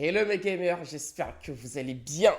Hello mes gamers, j'espère que vous allez bien.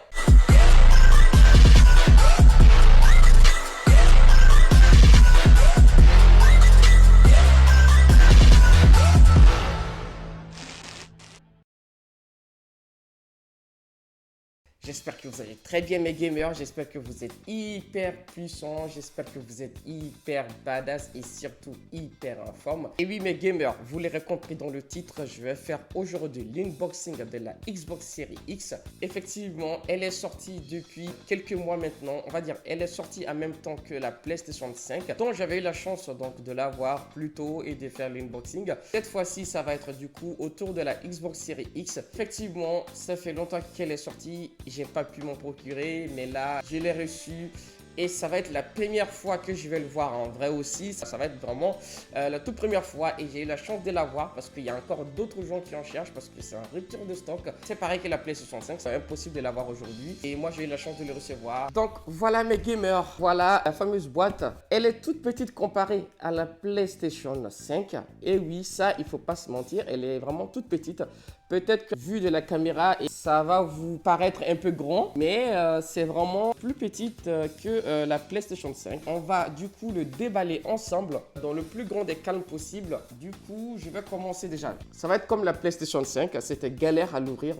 J'espère que vous allez très bien mes gamers, j'espère que vous êtes hyper puissants, j'espère que vous êtes hyper badass et surtout hyper en forme. Et oui mes gamers, vous l'aurez compris dans le titre, je vais faire aujourd'hui l'unboxing de la Xbox Series X. Effectivement, elle est sortie depuis quelques mois maintenant, on va dire elle est sortie en même temps que la PlayStation 5, dont j'avais eu la chance donc de l'avoir plus tôt et de faire l'unboxing. Cette fois-ci, ça va être du coup autour de la Xbox Series X. Effectivement, ça fait longtemps qu'elle est sortie. J'ai pas pu m'en procurer, mais là, je l'ai reçu. Et ça va être la première fois que je vais le voir en vrai aussi. Ça va être vraiment la toute première fois. Et j'ai eu la chance de l'avoir parce qu'il y a encore d'autres gens qui en cherchent parce que c'est un rupture de stock. C'est pareil que la PlayStation 5. C'est impossible de l'avoir aujourd'hui. Et moi, j'ai eu la chance de le recevoir. Donc, voilà mes gamers. Voilà la fameuse boîte. Elle est toute petite comparée à la PlayStation 5. Et oui, ça, il faut pas se mentir. Elle est vraiment toute petite. Peut-être que vu de la caméra, ça va vous paraître un peu grand, mais c'est vraiment plus petite que la PlayStation 5. On va du coup le déballer ensemble dans le plus grand des calmes possible. Du coup, je vais commencer déjà. Ça va être comme la PlayStation 5, c'était galère à l'ouvrir.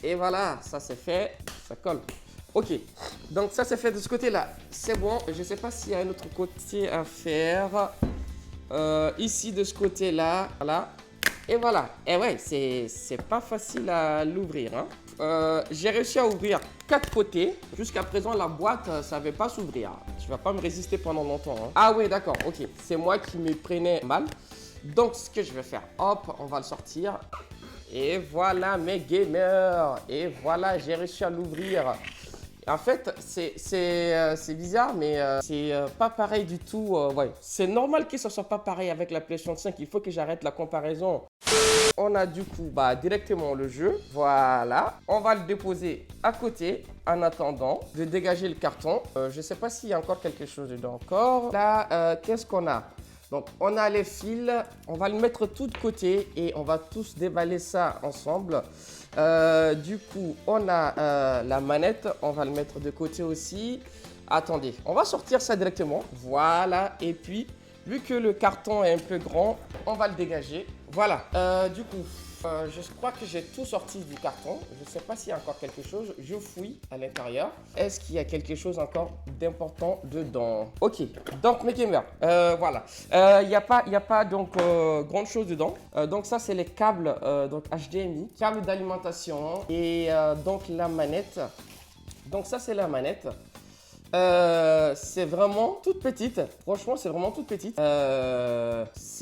Et voilà, ça c'est fait, ça colle. Ok, donc ça c'est fait de ce côté-là. C'est bon, je ne sais pas s'il y a un autre côté à faire. Ici de ce côté-là, voilà. Et voilà, et ouais, c'est pas facile à l'ouvrir. Hein. J'ai réussi à ouvrir 4 côtés. Jusqu'à présent, la boîte, ça ne savait pas s'ouvrir. Tu vas pas me résister pendant longtemps. Hein. Ah oui, d'accord, ok. C'est moi qui me prenais mal. Donc, ce que je vais faire, hop, on va le sortir. Et voilà mes gamers. Et voilà, j'ai réussi à l'ouvrir. En fait, c'est bizarre, mais c'est pas pareil du tout. Ouais. C'est normal que ce soit pas pareil avec la PlayStation 5. Il faut que j'arrête la comparaison. On a du coup directement le jeu. Voilà. On va le déposer à côté en attendant de dégager le carton. Je ne sais pas s'il y a encore quelque chose dedans encore. Là, qu'est-ce qu'on a? Donc, on a les fils, on va le mettre tout de côté et on va tous déballer ça ensemble. Du coup, on a la manette, on va le mettre de côté aussi. Attendez, on va sortir ça directement. Voilà, et puis, vu que le carton est un peu grand, on va le dégager. Voilà, du coup, je crois que j'ai tout sorti du carton. Je ne sais pas s'il y a encore quelque chose. Je fouille à l'intérieur. Est-ce qu'il y a quelque chose encore d'important dedans? Ok, donc mes gamers, voilà. Il n'y a pas donc grande chose dedans. Donc ça, c'est les câbles donc HDMI, câble d'alimentation et donc la manette. Donc ça, c'est la manette. C'est vraiment toute petite. Franchement, c'est vraiment toute petite.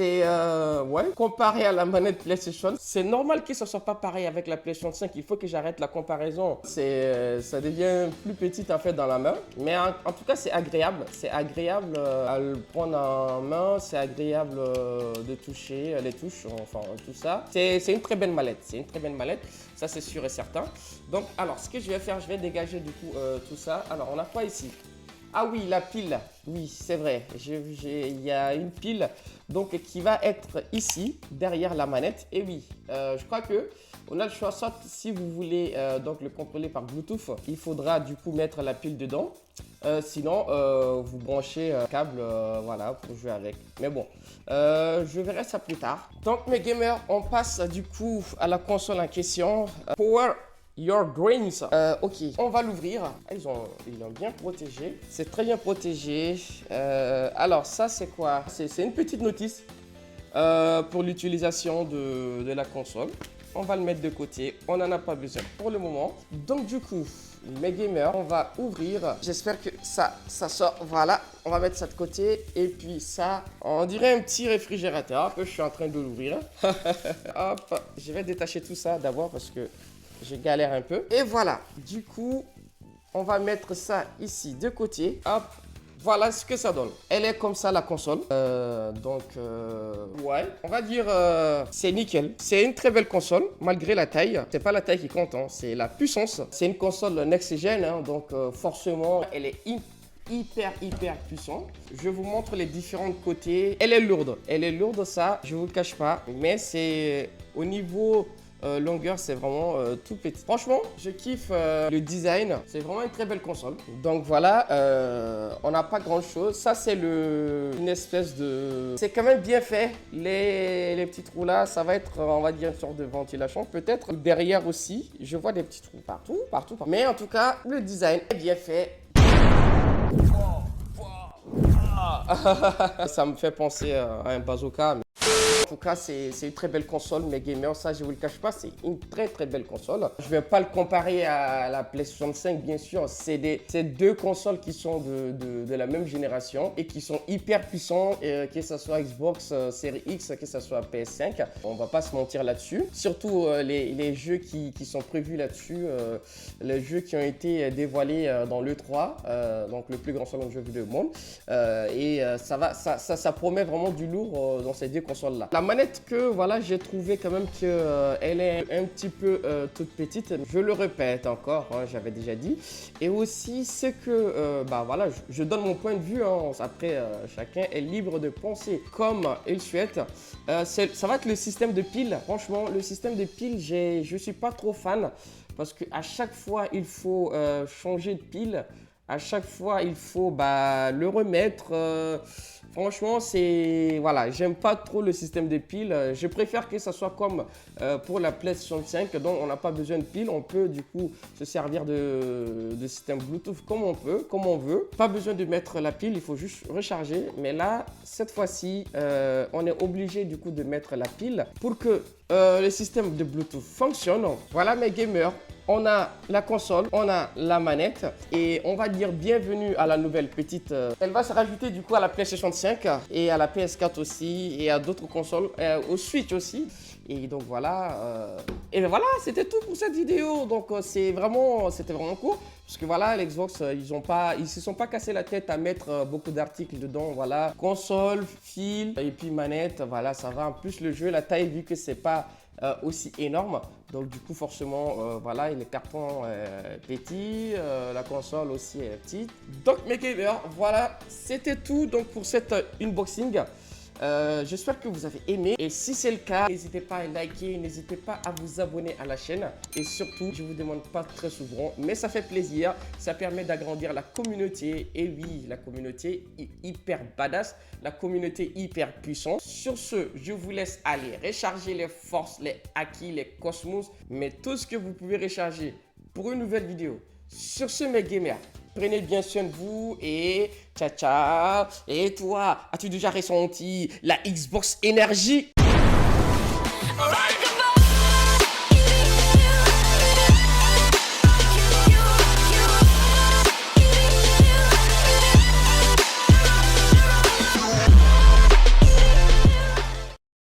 Ouais, comparé à la manette PlayStation, c'est normal que ce soit pas pareil avec la PlayStation 5. Il faut que j'arrête la comparaison. Ça devient plus petite en fait dans la main. Mais en tout cas, c'est agréable. C'est agréable à le prendre en main. C'est agréable de toucher les touches, enfin tout ça. C'est une très belle mallette. C'est une très belle mallette. Ça, c'est sûr et certain. Donc, alors, ce que je vais faire, je vais dégager du coup tout ça. Alors, on a quoi ici? Ah oui, la pile. Oui, c'est vrai. Il y a une pile donc, qui va être ici, derrière la manette. Et oui, je crois que on a le choix. Soit si vous voulez donc le contrôler par Bluetooth, il faudra du coup mettre la pile dedans. Sinon, vous branchez un câble voilà, pour jouer avec. Mais bon, je verrai ça plus tard. Donc, mes gamers, on passe du coup à la console en question. Power Your Dreams. Ok, on va l'ouvrir. Ils l'ont bien protégé. C'est très bien protégé. Alors, ça, c'est quoi? C'est une petite notice pour l'utilisation de la console. On va le mettre de côté. On n'en a pas besoin pour le moment. Donc, du coup, mes gamers, on va ouvrir. J'espère que ça sort. Voilà, on va mettre ça de côté. Et puis ça, on dirait un petit réfrigérateur que je suis en train de l'ouvrir. Hop, je vais détacher tout ça d'abord parce que je galère un peu. Et voilà, du coup, on va mettre ça ici de côté. Hop, voilà ce que ça donne. Elle est comme ça la console. Ouais, on va dire c'est nickel. C'est une très belle console malgré la taille. C'est pas la taille qui compte, hein, c'est la puissance. C'est une console next-gen, hein, donc forcément, elle est hyper puissante. Je vous montre les différents côtés. Elle est lourde, ça, je vous le cache pas. Mais c'est au niveau longueur, c'est vraiment tout petit. Franchement, je kiffe le design. C'est vraiment une très belle console. Donc voilà, on n'a pas grand chose. Ça, c'est une espèce de... C'est quand même bien fait. Les petits trous là, ça va être, on va dire, une sorte de ventilation. Peut-être derrière aussi, je vois des petits trous partout. Mais en tout cas, le design est bien fait. Ça me fait penser à un bazooka. En tout cas, c'est une très belle console, mes gamers, ça je vous le cache pas, c'est une très belle console. Je vais pas le comparer à la PlayStation 5, bien sûr, c'est deux consoles qui sont de la même génération et qui sont hyper puissants, que ce soit Xbox Series X, que ce soit PS5, on va pas se mentir là-dessus. Surtout les jeux qui sont prévus là-dessus, les jeux qui ont été dévoilés dans l'E3, donc le plus grand salon de jeux vidéo du monde, ça promet vraiment du lourd dans ces deux consoles-là. La manette que voilà, j'ai trouvé quand même qu'elle est un petit peu toute petite. Je le répète encore, hein, j'avais déjà dit. Et aussi, c'est que voilà, je donne mon point de vue. Hein, après, chacun est libre de penser comme il souhaite. Ça va être le système de pile. Franchement, le système de pile, je suis pas trop fan parce qu'à chaque fois, il faut changer de pile. À chaque fois, il faut le remettre. Franchement, voilà, j'aime pas trop le système de piles. Je préfère que ça soit comme pour la PlayStation 5, donc on n'a pas besoin de piles. On peut du coup se servir de système Bluetooth comme on peut, comme on veut. Pas besoin de mettre la pile, il faut juste recharger. Mais là, cette fois-ci, on est obligé du coup de mettre la pile pour que le système de Bluetooth fonctionne. Voilà mes gamers. On a la console, on a la manette et on va dire bienvenue à la nouvelle petite. Elle va se rajouter du coup à la PlayStation 5 et à la PS4 aussi et à d'autres consoles, au Switch aussi. Et donc voilà, et bien voilà, c'était tout pour cette vidéo. Donc c'était vraiment cool. Parce que voilà, l'Xbox, ils se sont pas cassé la tête à mettre beaucoup d'articles dedans. Voilà, console, fil et puis manette. Voilà, ça va. En plus, le jeu, la taille, vu que c'est pas aussi énorme. Donc du coup, forcément, voilà, le carton est petit, la console aussi est petite. Donc mes gamers, voilà, c'était tout donc pour cette unboxing. J'espère que vous avez aimé et si c'est le cas, n'hésitez pas à liker, n'hésitez pas à vous abonner à la chaîne et surtout, je vous demande pas très souvent, mais ça fait plaisir, ça permet d'agrandir la communauté et oui, la communauté est hyper badass, la communauté hyper puissante. Sur ce, je vous laisse aller recharger les forces, les haki, les cosmos, mais tout ce que vous pouvez recharger pour une nouvelle vidéo. Sur ce, mes gamers, prenez bien soin de vous et ciao ciao. Et toi, as-tu déjà ressenti la Xbox énergie?